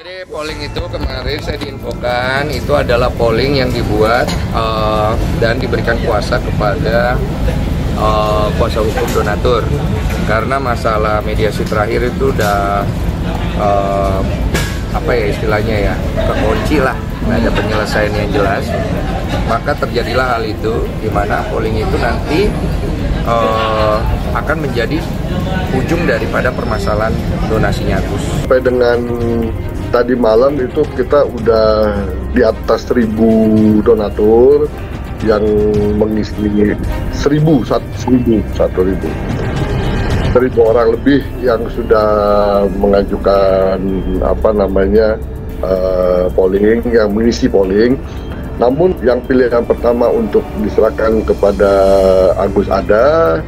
Jadi polling itu kemarin saya diinfokan itu adalah polling yang dibuat dan diberikan kuasa kepada kuasa hukum donatur, karena masalah mediasi terakhir itu udah apa ya istilahnya ya, kekunci lah, nggak ada penyelesaian yang jelas. Maka terjadilah hal itu, di mana polling itu nanti akan menjadi ujung daripada permasalahan donasinya Agus. Sampai dengan tadi malam itu kita udah di atas 1000 donatur yang mengisi 1.000 orang lebih yang sudah mengajukan polling, yang mengisi polling. Namun yang pilihan pertama untuk diserahkan kepada Agus ada,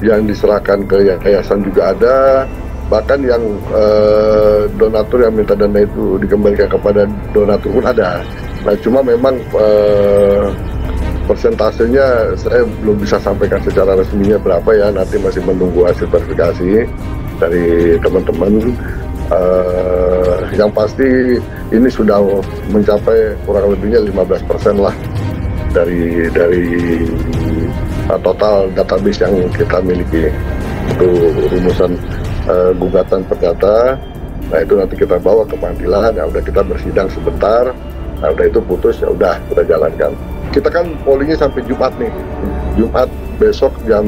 yang diserahkan ke yayasan juga ada, bahkan yang donatur yang minta dana itu dikembalikan kepada donatur pun ada. Nah, cuma memang persentasenya saya belum bisa sampaikan secara resminya berapa ya, nanti masih menunggu hasil verifikasi dari teman-teman. Yang pasti ini sudah mencapai kurang lebihnya 15% lah dari total database yang kita miliki untuk rumusan gugatan perdata. Nah, itu nanti kita bawa ke pengadilan, ya udah kita bersidang sebentar, nah udah itu putus, ya udah kita jalankan. Kita kan pollingnya sampai Jumat nih, Jumat besok jam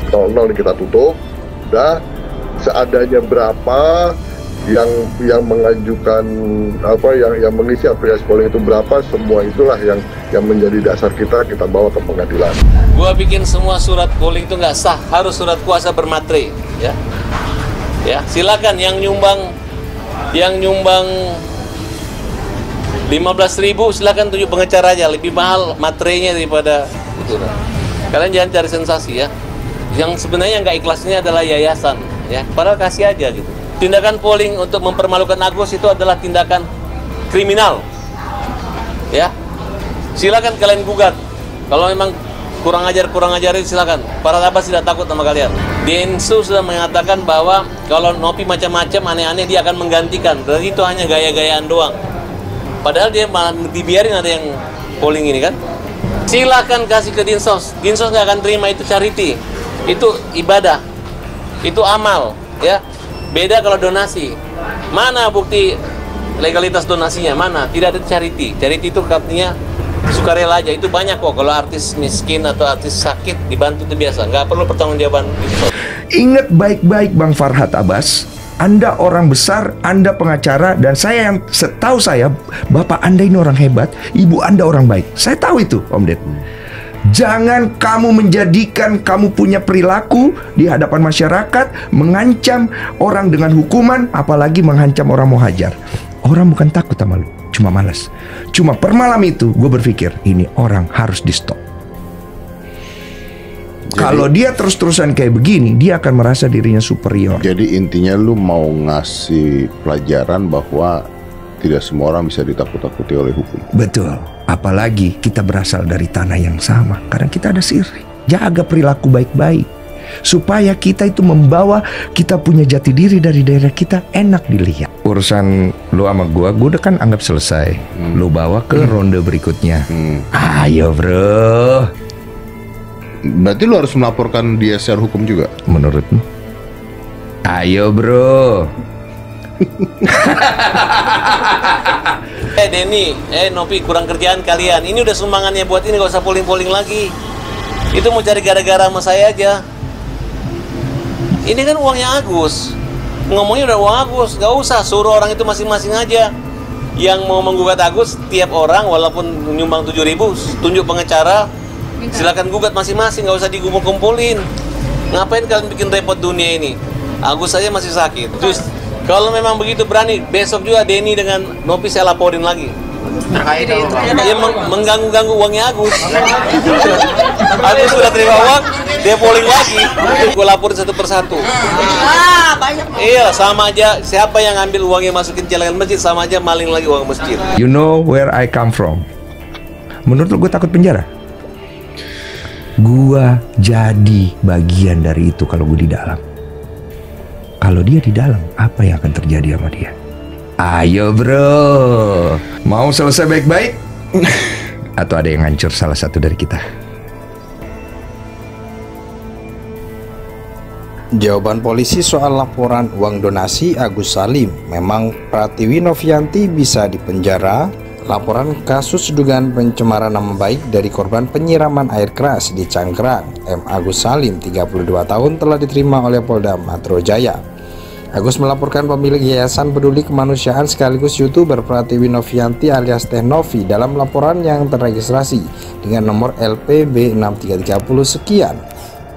00 kita tutup. Udah seadanya berapa yang mengajukan yang mengisi aplikasi polling itu berapa, semua itulah yang menjadi dasar kita bawa ke pengadilan. Gua bikin semua surat polling itu nggak sah, harus surat kuasa bermatre, ya. Ya, silakan yang nyumbang 15.000 silakan tunjuk pengecar aja, lebih mahal materainya daripada itu. Kalian jangan cari sensasi ya. Yang sebenarnya nggak ikhlas ini adalah yayasan, ya. Padahal kasih aja gitu. Tindakan polling untuk mempermalukan Agus itu adalah tindakan kriminal, ya. Silakan kalian gugat. Kalau memang kurang ajarin silakan. Para tabas tidak takut sama kalian. Densu sudah mengatakan bahwa kalau Nopi macam-macam aneh-aneh dia akan menggantikan. Berarti itu hanya gaya-gayaan doang. Padahal dia malah dibiarin ada yang polling ini kan. Silakan kasih ke Dinsos. Dinsos nggak akan terima, itu charity. Itu ibadah. Itu amal, ya. Beda kalau donasi. Mana bukti legalitas donasinya? Mana? Tidak ada charity. Charity itu artinya sukarela aja. Itu banyak kok. Kalau artis miskin atau artis sakit dibantu itu biasa. Nggak perlu pertanggungjawaban. Ingat baik-baik Bang Farhad Abbas, Anda orang besar, Anda pengacara, dan saya yang setahu saya, Bapak Anda ini orang hebat, Ibu Anda orang baik. Saya tahu itu, Om Ded. Jangan kamu menjadikan kamu punya perilaku di hadapan masyarakat, mengancam orang dengan hukuman, apalagi mengancam orang mau hajar. Orang bukan takut sama lu, cuma malas. Cuma per malam itu gue berpikir, ini orang harus di stop. Kalau dia terus-terusan kayak begini, dia akan merasa dirinya superior. Jadi intinya lu mau ngasih pelajaran bahwa tidak semua orang bisa ditakut-takuti oleh hukum. Betul. Apalagi kita berasal dari tanah yang sama. Karena kita ada siri. Jaga perilaku baik-baik, supaya kita itu membawa kita punya jati diri dari daerah kita enak dilihat. Urusan lu sama gua udah kan anggap selesai. Lu bawa ke ronde berikutnya. Ayo bro. Berarti lu harus melaporkan dia secara hukum juga? Menurutmu? Ayo bro. Denny, Nopi, kurang kerjaan kalian. Ini udah sumbangannya buat ini, gak usah polling-polling lagi. Itu mau cari gara-gara sama saya aja. Ini kan uangnya Agus. Ngomongnya udah uang Agus, gak usah suruh orang itu masing-masing aja. Yang mau menggugat Agus, tiap orang walaupun nyumbang 7.000, tunjuk pengacara, silakan gugat masing-masing, gak usah dikumpul-kumpulin. Ngapain kalian bikin repot dunia ini? Agus saja masih sakit. Terus kalau memang begitu berani, besok juga Denny dengan Nopi saya laporin lagi. Dia mengganggu-ganggu uangnya Agus. Agus sudah terima uang, dia polling lagi. Gue laporin satu persatu. Iya, sama aja. Siapa yang ambil uangnya masukin celengan masjid, sama aja maling lagi uang masjid. You know where I come from. Menurut lu gue takut penjara? Gua jadi bagian dari itu kalau gue di dalam. Kalau dia di dalam, apa yang akan terjadi sama dia? Ayo bro, mau selesai baik-baik? Atau ada yang hancur salah satu dari kita? Jawaban polisi soal laporan uang donasi Agus Salim, memang Pratiwi Novianti bisa dipenjara. Laporan kasus dugaan pencemaran nama baik dari korban penyiraman air keras di Cangkrang, M. Agus Salim, 32 tahun, telah diterima oleh Polda Metro Jaya. Agus melaporkan pemilik Yayasan Peduli Kemanusiaan sekaligus YouTuber Pratiwi Novianti alias Teh Novi dalam laporan yang terregistrasi dengan nomor LPB 6330 sekian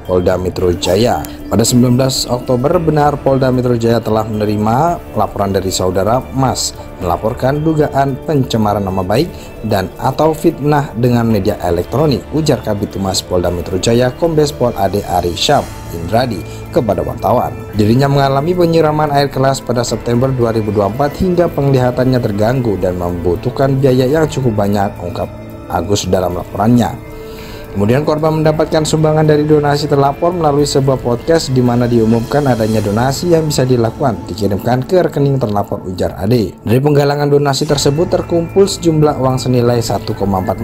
Polda Metro Jaya. Pada 19 Oktober benar Polda Metro Jaya telah menerima laporan dari saudara Mas melaporkan dugaan pencemaran nama baik dan atau fitnah dengan media elektronik, ujar Kabid Humas Polda Metro Jaya Kombes Pol Ade Ari Syam Indradi kepada wartawan. Dirinya mengalami penyiraman air keras pada September 2024 hingga penglihatannya terganggu dan membutuhkan biaya yang cukup banyak, ungkap Agus dalam laporannya. Kemudian korban mendapatkan sumbangan dari donasi terlapor melalui sebuah podcast di mana diumumkan adanya donasi yang bisa dilakukan dikirimkan ke rekening terlapor, ujar Ade. Dari penggalangan donasi tersebut terkumpul sejumlah uang senilai 1,4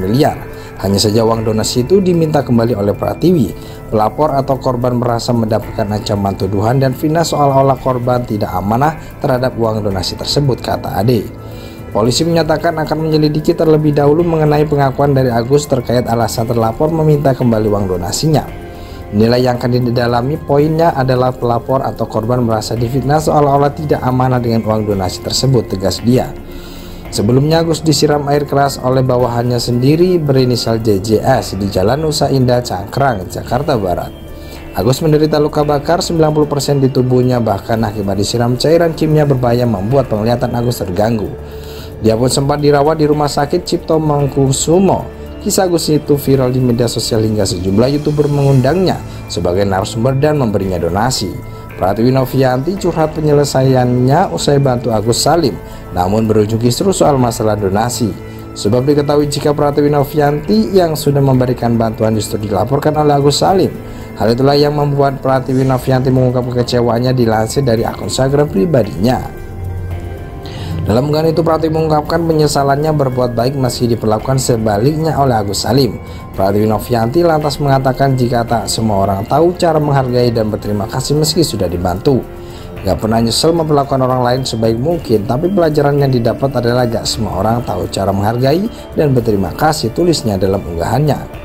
miliar. Hanya saja uang donasi itu diminta kembali oleh Pratiwi. Pelapor atau korban merasa mendapatkan ancaman tuduhan dan fitnah seolah-olah korban tidak amanah terhadap uang donasi tersebut, kata Ade. Polisi menyatakan akan menyelidiki terlebih dahulu mengenai pengakuan dari Agus terkait alasan terlapor meminta kembali uang donasinya. Nilai yang akan didalami poinnya adalah pelapor atau korban merasa difitnah seolah-olah tidak amanah dengan uang donasi tersebut, tegas dia. Sebelumnya Agus disiram air keras oleh bawahannya sendiri berinisial JJS di Jalan Nusa Indah, Cangkrang, Jakarta Barat. Agus menderita luka bakar 90% di tubuhnya, bahkan akibat disiram cairan kimia berbahaya membuat penglihatan Agus terganggu. Dia pun sempat dirawat di Rumah Sakit Cipto Mangkusumo. Kisah Agus itu viral di media sosial hingga sejumlah YouTuber mengundangnya sebagai narasumber dan memberinya donasi. Pratiwi Novianti curhat penyelesaiannya usai bantu Agus Salim, namun berujung kisruh soal masalah donasi. Sebab diketahui jika Pratiwi Novianti yang sudah memberikan bantuan justru dilaporkan oleh Agus Salim. Hal itulah yang membuat Pratiwi Novianti mengungkap kekecewaannya dilansir dari akun Instagram pribadinya. Dalam unggahan itu Pratiwi mengungkapkan penyesalannya berbuat baik masih diperlakukan sebaliknya oleh Agus Salim. Pratiwi Novianti lantas mengatakan jika tak semua orang tahu cara menghargai dan berterima kasih meski sudah dibantu. Gak pernah nyesel memperlakukan orang lain sebaik mungkin, tapi pelajaran yang didapat adalah gak semua orang tahu cara menghargai dan berterima kasih, tulisnya dalam unggahannya.